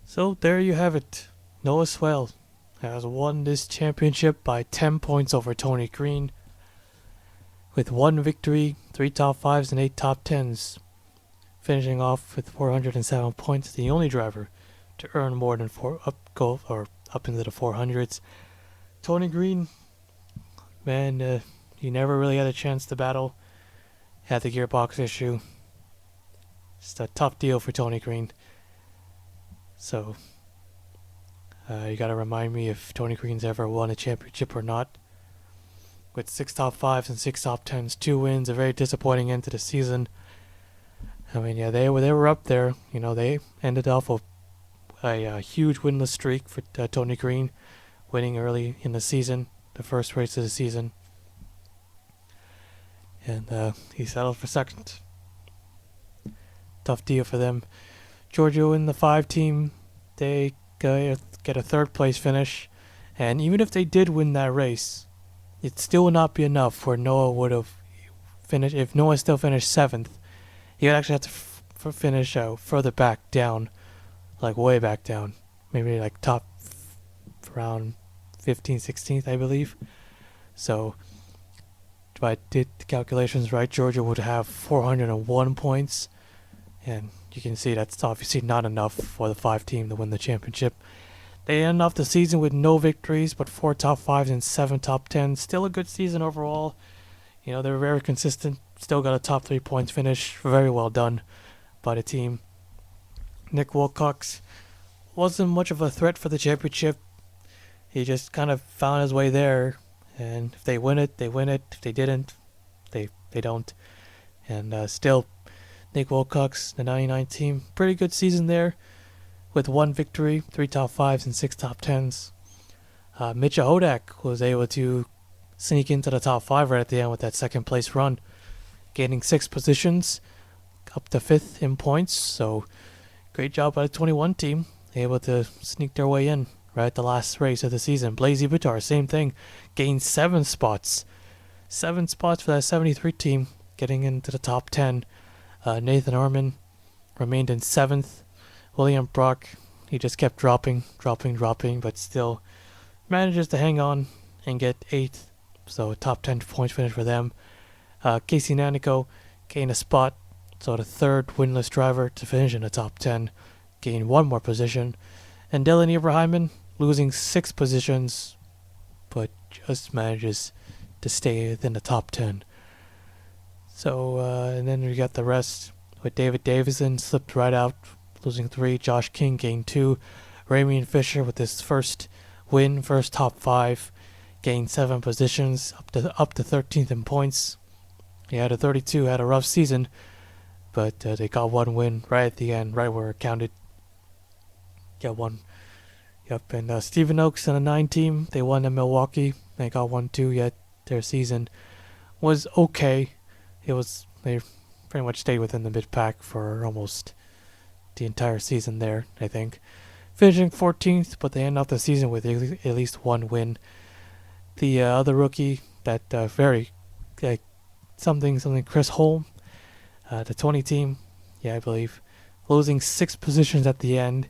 So there you have it. Noah Swell has won this championship by 10 points over Tony Green, with 1 victory, 3 top 5s and 8 top 10s, finishing off with 407 points, the only driver to earn more than up into the 400s. Tony Green, man, he never really had a chance to battle. Had the gearbox issue. It's a tough deal for Tony Green. So, you gotta remind me if Tony Green's ever won a championship or not. With 6 top 5s and 6 top 10s, 2 wins, a very disappointing end to the season. I mean, yeah, they were up there. You know, they ended off a huge winless streak for Tony Green, winning early in the season, the first race of the season. And he settled for second. Tough deal for them. Giorgio in the 5 team, they get a third place finish. And even if they did win that race, it still would not be enough where Noah would have finished. If Noah still finished 7th, he would actually have to finish further back down, like way back down. Maybe like top around 15th, 16th, I believe. So, if I did the calculations right, Georgia would have 401 points. And you can see that's obviously not enough for the 5 team to win the championship. They end off the season with no victories, but 4 top 5s and 7 top 10s. Still a good season overall. You know, they were very consistent. Still got a top 3 points finish. Very well done by the team. Nick Wilcox wasn't much of a threat for the championship. He just kind of found his way there. And if they win it, they win it. If they didn't, they don't. And still, Nick Wilcox, the 99 team, pretty good season there, with 1 victory, 3 top 5s and 6 top 10s. Mitch Hodak was able to sneak into the top 5 right at the end with that second place run, gaining 6 positions, up to 5th in points. So great job by the 21 team, able to sneak their way in right at the last race of the season. Blazy Butar, same thing, gained 7 spots. 7 spots for that 73 team, getting into the top 10. Nathan Orman remained in 7th. William Brock, he just kept dropping, but still manages to hang on and get 8th. So top 10 points finish for them. Casey Nanico gained a spot, so the 3rd winless driver to finish in the top 10, gained 1 more position. And Dylan Ibrahimon losing 6 positions, but just manages to stay within the top 10. So, and then we got the rest with David Davison slipped right out, losing 3. Josh King gained 2. Ramian Fisher with his first win, first top 5, gained 7 positions, up to 13th in points. He had a 32, had a rough season, but they got 1 win right at the end, right where it counted. Got 1. Yep, and Stephen Oaks and the 9 team, they won in Milwaukee. They got 1-2, yet their season was okay. They pretty much stayed within the mid-pack for almost the entire season there, I think. Finishing 14th, but they end off the season with at least 1 win. The other rookie, that something Chris Holm, the 20 team, I believe, losing 6 positions at the end.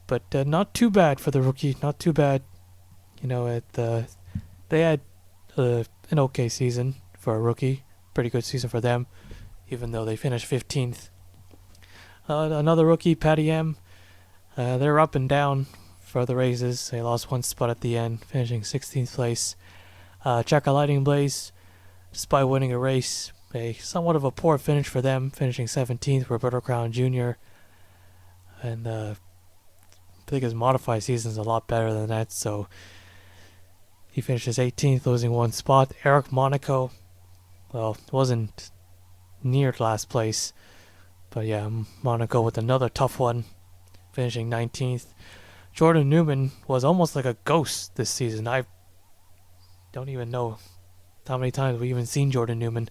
But not too bad for the rookie, not too bad. You know, they had an okay season for a rookie. Pretty good season for them, even though they finished 15th. Another rookie, Patty M. They're up and down for the races. They lost 1 spot at the end, finishing 16th place. Chaka Lighting Blaze, despite winning a race, somewhat of a poor finish for them, finishing 17th. Roberto Crown Jr. And I think his modified season is a lot better than that, so he finishes 18th, losing 1 spot. Eric Monaco, well, wasn't near last place, but yeah, Monaco with another tough one, finishing 19th. Jordan Newman was almost like a ghost this season. I don't even know how many times we've even seen Jordan Newman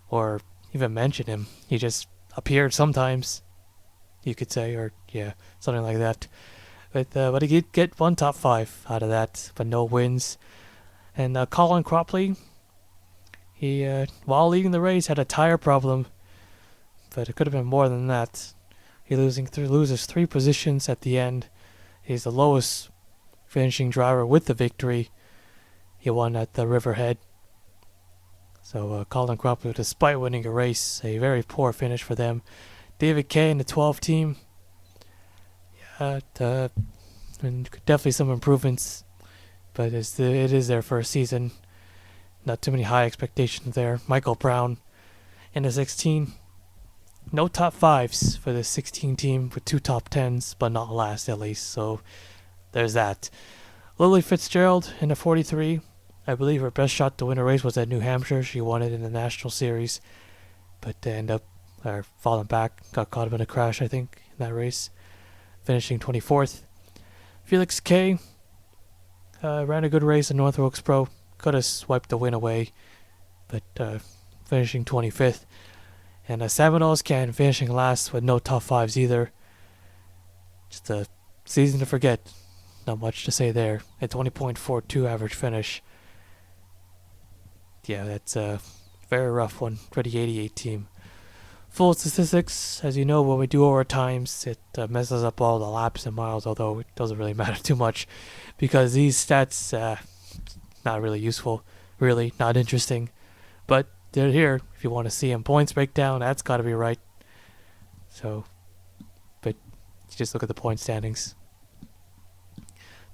or even mentioned him. He just appeared sometimes, you could say, or something like that. But he did get 1 top 5 out of that, but no wins. And Colin Cropley, he, while leading the race, had a tire problem, but it could have been more than that. He loses 3 positions at the end. He's the lowest finishing driver with the victory. He won at the Riverhead. So Colin Cropley, despite winning a race, a very poor finish for them. David Kay in the 12 team. Yeah, and definitely some improvements, but it is their first season. Not too many high expectations there. Michael Brown in the 16. No top 5s for the 16 team with 2 top 10s, but not last at least. So there's that. Lily Fitzgerald in the 43. I believe her best shot to win a race was at New Hampshire. She won it in the National Series, but they ended up falling back. Got caught up in a crash, I think, in that race, finishing 24th. Felix Kay ran a good race in North Wilkes Pro. Could have swiped the win away, but finishing 25th. And Simon Oscan finishing last with no top 5s either. Just a season to forget. Not much to say there. A 20.42 average finish. Yeah, that's a very rough one for the 88 team. Full statistics, as you know, when we do overtimes, it messes up all the laps and miles, although it doesn't really matter too much because these stats, not really useful, really not interesting, but they're here if you want to see them. Points breakdown, that's got to be right. So, but just look at the point standings.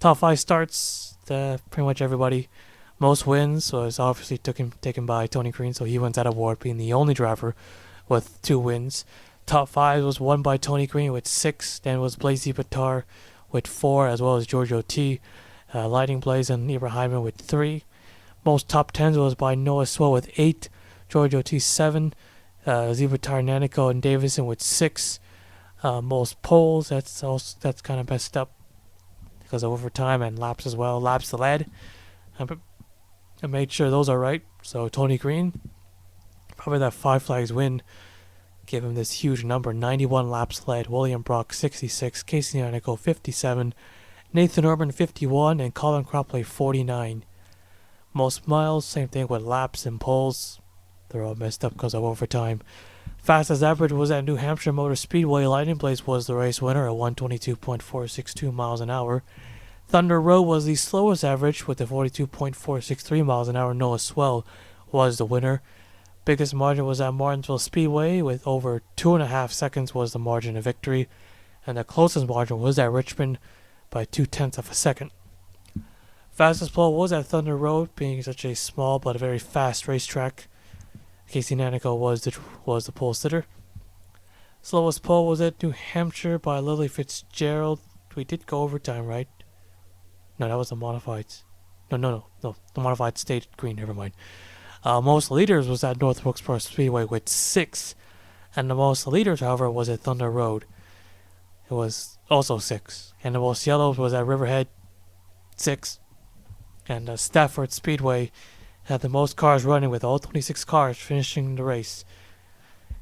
Top 5 starts, pretty much everybody. Most wins was obviously taken by Tony Green, so he wins that award, being the only driver with 2 wins. Top 5 was won by Tony Green with 6, then was Blaise Batar with 4, as well as Giorgio T. Lighting Blaze and Ibrahim with 3. Most top 10s was by Noah Swell with 8, Giorgio T 7, Zivatar, Nanico, and Davison with 6. Most poles, that's kind of messed up because of overtime and laps as well. Laps led. I made sure those are right. So Tony Green, probably that 5 flags win, gave him this huge number. 91 laps led. William Brock 66, Casey Nanico 57, Nathan Urban 51, and Colin Cropley 49. Most miles, same thing with laps and poles. They're all messed up because of overtime. Fastest average was at New Hampshire Motor Speedway. Lightning Blaze was the race winner at 122.462 miles an hour. Thunder Road was the slowest average with a 42.463 miles an hour. Noah Swell was the winner. Biggest margin was at Martinsville Speedway with over 2.5 seconds was the margin of victory. And the closest margin was at Richmond by 0.2 of a second. Fastest pole was at Thunder Road, being such a small but a very fast racetrack. Casey Nanico was the pole sitter. Slowest pole was at New Hampshire by Lily Fitzgerald. We did go overtime, right? No, that was the modifieds. No. The modified state green, never mind. Most leaders was at North Wilkes-Barre Speedway with 6. And the most leaders, however, was at Thunder Road. It was also 6. And the most yellows was at Riverhead, 6. And Stafford Speedway had the most cars running with all 26 cars finishing the race.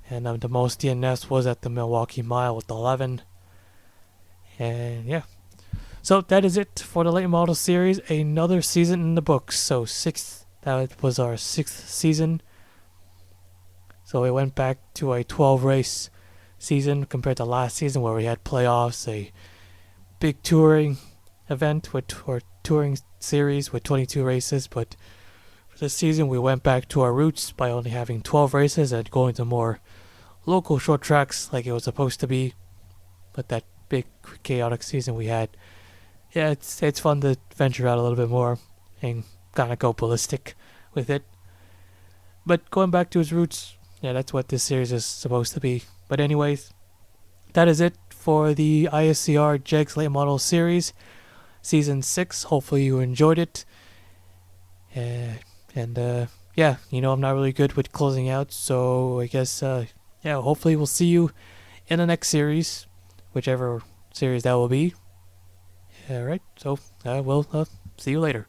And the most DNS was at the Milwaukee Mile with 11. And yeah. So that is it for the late model series. Another season in the books. So that was our 6th season. So we went back to a 12 race season compared to last season where we had playoffs, a big touring event or touring series with 22 races. But for this season we went back to our roots by only having 12 races and going to more local short tracks like it was supposed to be. But that big chaotic season we had, yeah, it's fun to venture out a little bit more and kind of go ballistic with it. But going back to its roots, yeah, that's what this series is supposed to be. But anyways, that is it for the ISCR JEGS Late Model Series, Season 6. Hopefully you enjoyed it. Yeah, I'm not really good with closing out, so I guess, hopefully we'll see you in the next series, whichever series that will be. Alright, so we'll see you later.